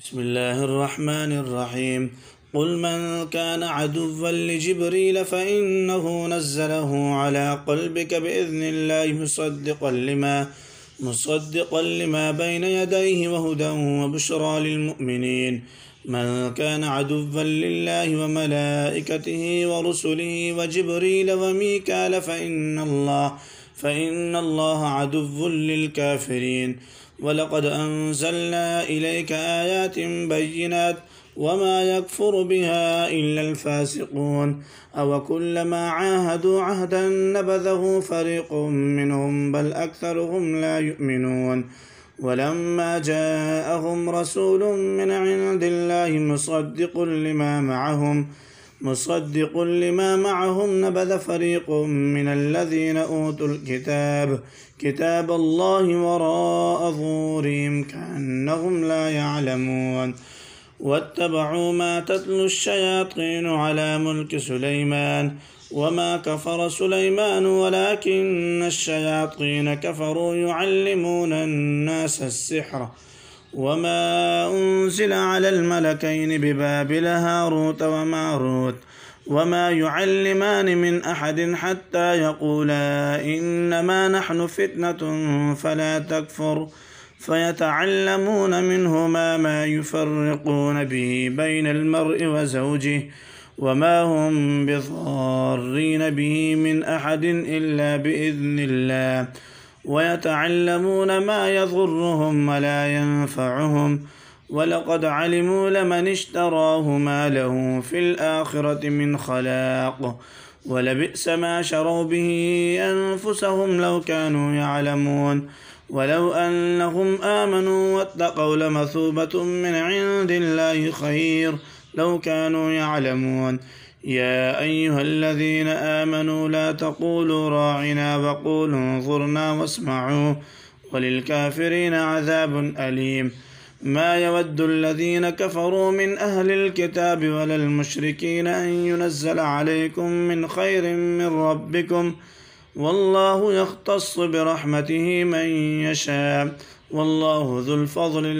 بسم الله الرحمن الرحيم. قل من كان عدوا لجبريل فإنه نزله على قلبك بإذن الله مصدقا لما بين يديه وهدى وبشرى للمؤمنين. من كان عدوا لله وملائكته ورسله وجبريل وميكال فإن الله عدو للكافرين. ولقد أنزلنا إليك آيات بينات وما يكفر بها إلا الفاسقون. أوكلما عاهدوا عهدا نبذه فريق منهم بل أكثرهم لا يؤمنون. ولما جاءهم رسول من عند الله مصدق لما معهم نبذ فريق من الذين أوتوا كتاب الله وراء ظهورهم كأنهم لا يعلمون. واتبعوا ما تتلو الشياطين على ملك سليمان وما كفر سليمان ولكن الشياطين كفروا يعلمون الناس السحر وما أنزل على الملكين ببابل هاروت وماروت وما يعلمان من أحد حتى يقولا إنما نحن فتنة فلا تكفر فيتعلمون منهما ما يفرقون به بين المرء وزوجه وما هم بضارين به من أحد إلا بإذن الله ويتعلمون ما يضرهم ولا ينفعهم ولقد علموا لمن اشتراه ما له في الآخرة من خلاق ولبئس ما شروا به أنفسهم لو كانوا يعلمون. ولو أنهم آمنوا واتقوا لمثوبة من عند الله خير لو كانوا يعلمون. يا أيها الذين آمنوا لا تقولوا راعنا وقولوا انظرنا واسمعوا وللكافرين عذاب أليم. ما يود الذين كفروا من أهل الكتاب ولا المشركين أن ينزل عليكم من خير من ربكم والله يختص برحمته من يشاء والله ذو الفضل العظيم.